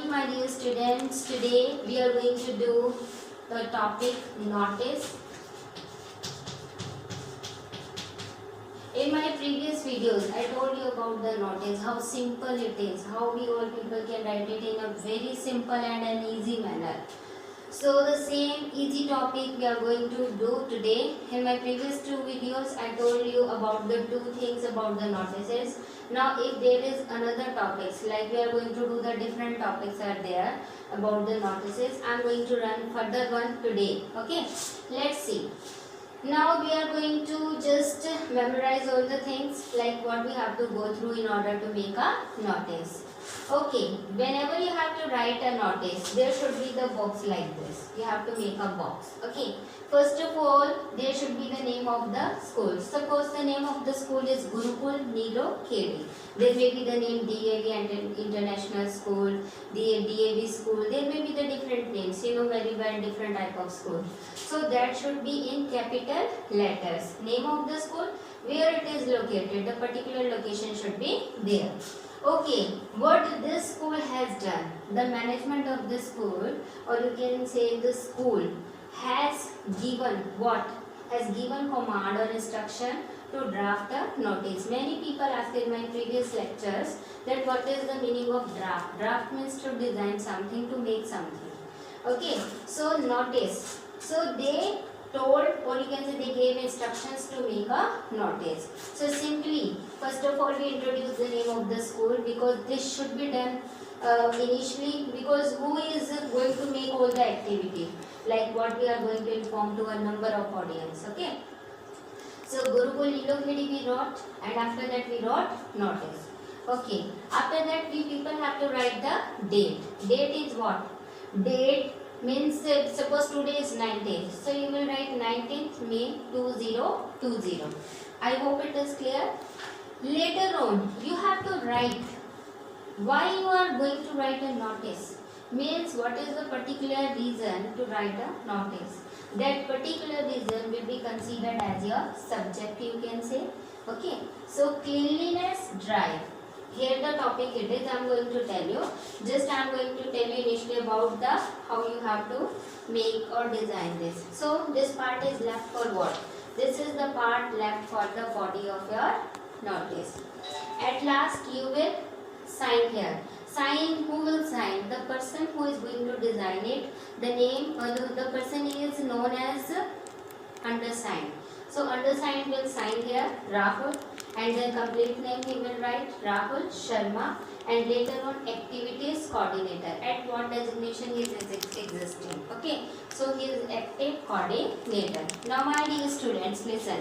my dear students. Today we are going to do the topic notice. In my previous videos, I told you about the notice, how simple it is, how we all people can write it in a very simple and an easy manner. So the same easy topic we are going to do today. In my previous two videos, I told you about the two things about the notices. Now if there is another topics, like we are going to do the different topics are there about the notices, I am going to run further one today. Okay, let's see. Now we are going to just memorize all the things like what we have to go through in order to make a notice. Okay, whenever you have to write a notice, there should be the box like this. You have to make a box. Okay, first of all, there should be the name of the school. Suppose the name of the school is Gurukul Nilo Kheri. There may be the name DAV International School, the DAV School. There may be the different names, very well different type of school. So that should be in capital letters. Name of the school, where it is located, the particular location should be there. Okay, what this school has done, the management of the school, or you can say the school, has given what? Has given command or instruction to draft a notice. Many people asked in my previous lectures that what is the meaning of draft? Draft means to design something, to make something. Okay, so notice. So they told, or you can say they gave instructions to make a notice. So simply, first of all, we introduce the name of the school, because this should be done initially, because who is going to make all the activity, like what we are going to inform to a number of audience. Okay, so Gurukul Nilo Kheri we wrote, and after that we wrote notice. Okay, after that we people have to write the date. Date is what? Date means suppose today is 19th, so you will write 19th May 2020. I hope it is clear. Later on you have to write why you are going to write a notice, means what is the particular reason to write a notice. That particular reason will be considered as your subject, you can say. Okay, so cleanliness drive. Here the topic it is, I am going to tell you. Just I am going to tell you initially about the how you have to make or design this. So this part is left for what? This is the part left for the body of your notice. At last you will sign here. Sign, who will sign? The person who is going to design it. The name or the person is known as undersigned. So undersigned will sign here Rahul, and the complete name he will write Rahul Sharma, and later on activities coordinator, at what designation he is existing. Okay, so he is active coordinator. Now my dear students, listen.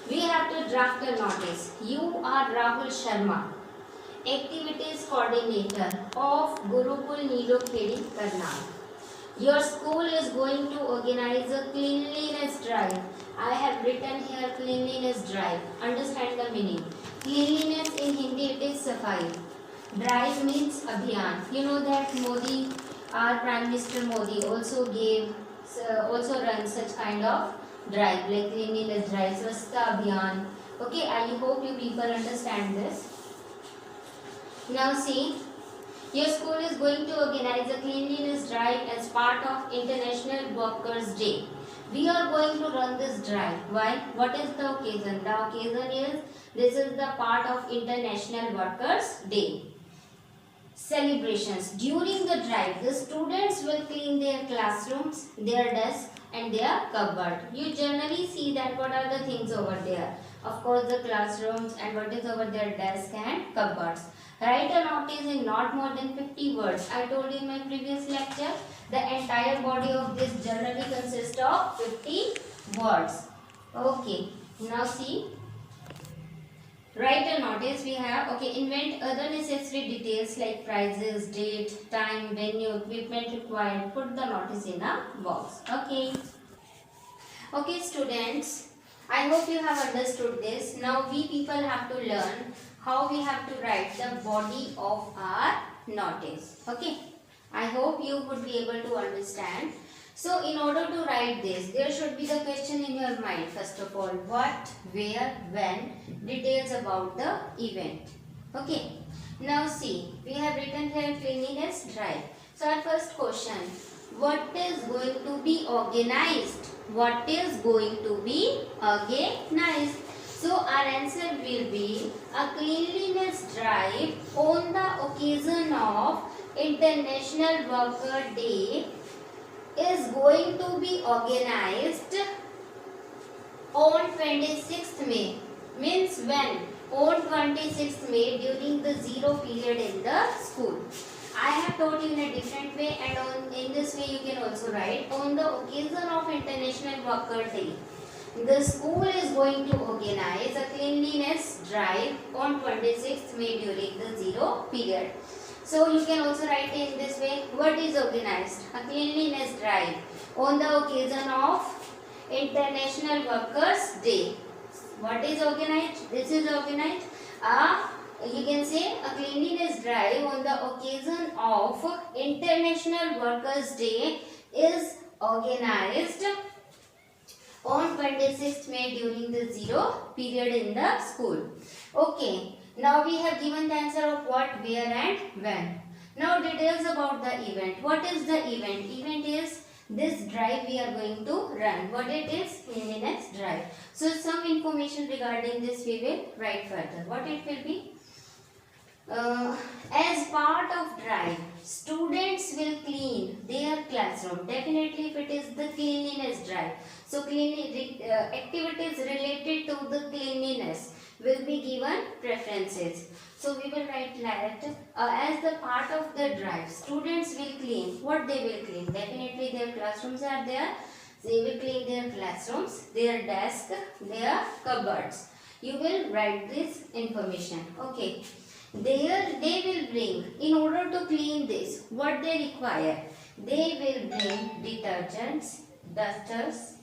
We have to draft a notice. You are Rahul Sharma, activities coordinator of Gurukul Nilo Kheri, Karnal. Your school is going to organize a cleanliness drive. I have written here cleanliness drive. Understand the meaning. Cleanliness in Hindi it is safai. Drive means abhiyan. You know that Modi, our Prime Minister Modi also run such kind of drive like cleanliness drive, Swachhta Abhiyan. Okay, I hope you people understand this. Now see. Your school is going to organize a cleanliness drive as part of International Workers' Day. We are going to run this drive. Why? What is the occasion? The occasion is, this is the part of International Workers' Day. Celebrations. During the drive, the students will clean their classrooms, their desks and their cupboard. You generally see that what are the things over there. Of course, the classrooms, and what is over their desk and cupboards. Write a notice in not more than 50 words. I told you in my previous lecture, the entire body of this generally consists of 50 words. Okay, now see. Write a notice we have. Okay, invent other necessary details like prices, date, time, venue, equipment required. Put the notice in a box. Okay. Okay, students. I hope you have understood this. Now we people have to learn how we have to write the body of our notice. Okay. I hope you would be able to understand. So in order to write this, there should be the question in your mind. First of all, what, where, when, details about the event. Okay. Now see, we have written here cleanliness drive. So our first question, what is going to be organized? What is going to be organized? So our answer will be a cleanliness drive on the occasion of International Worker Day is going to be organized on 26th May. Means when? On 26th May during the zero period in the school. I have taught you in a different way, and in this way you can also write on the occasion of International Worker Day. The school is going to organize a cleanliness drive on 26th May during the zero period. So you can also write in this way, what is organized? A cleanliness drive on the occasion of International Workers Day. What is organized? This is organized. You can say a cleanliness drive on the occasion of International Workers Day is organized on 26th May during the zero period in the school. Okay. Now we have given the answer of what, where and when. Now details about the event. What is the event? Event is this drive we are going to run. What it is? Cleanliness drive. So some information regarding this we will write further. What it will be? As part of drive, students will clean their classroom. Definitely if it is the cleanliness drive. So activities related to the cleanliness will be given preferences. So we will write that as the part of the drive, students will clean. What they will clean? Definitely their classrooms are there. They will clean their classrooms, their desk, their cupboards. You will write this information. Okay. They will bring, in order to clean this, what they require? They will bring detergents, dusters,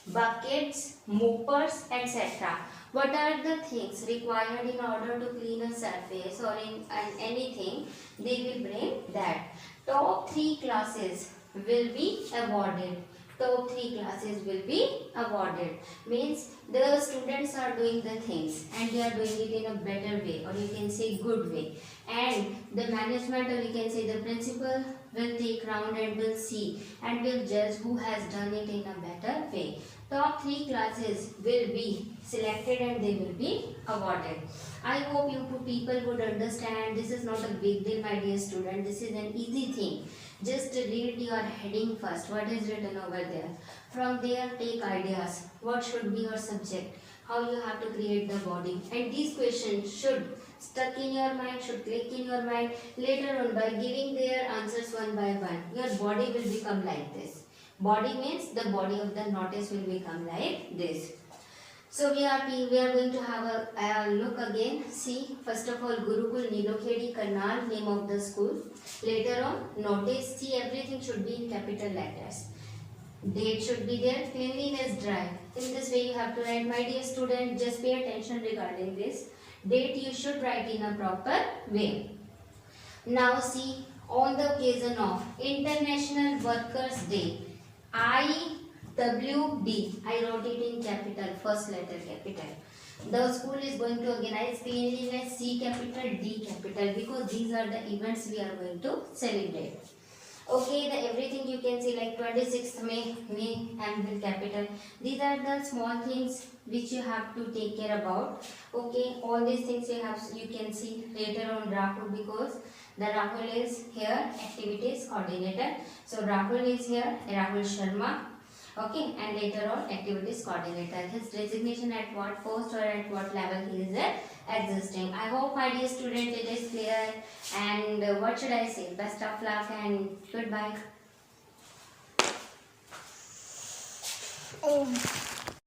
buckets, moppers, etc. What are the things required in order to clean a surface or in anything? They will bring that. Top 3 classes will be awarded. Top 3 classes will be awarded. Means the students are doing the things and they are doing it in a better way, or you can say good way. And the management, or you can say the principal, will take round and will see and will judge who has done it in a better way. Top 3 classes will be selected and they will be awarded. I hope you people would understand. This is not a big deal, my dear student. This is an easy thing. Just read your heading first. What is written over there? From there, take ideas. What should be your subject? How you have to create the body. And these questions should stuck in your mind, should click in your mind. Later on, by giving their answers one by one, your body will become like this. Body means the body of the notice will become like this. So we are going to have a look again. See, first of all, Gurukul Nilokheri Karnal, name of the school. Later on, notice, see, everything should be in capital letters. Date should be there, cleanliness drive. In this way you have to write, my dear student, just pay attention regarding this. Date you should write in a proper way. Now see, on the occasion of International Workers Day, IWD, I wrote it in capital, first letter capital. The school is going to organize cleanliness, C capital, D capital, because these are the events we are going to celebrate. Okay, everything you can see like 26th May and with capital. These are the small things which you have to take care about. Okay, all these things you can see later on Rahul, because the Rahul is here, activities coordinator. So Rahul is here, Rahul Sharma. Okay, and later on activities coordinator. His designation at what post or at what level he is existing. I hope, my dear student, it is clear. And what should I say? Best of luck and goodbye.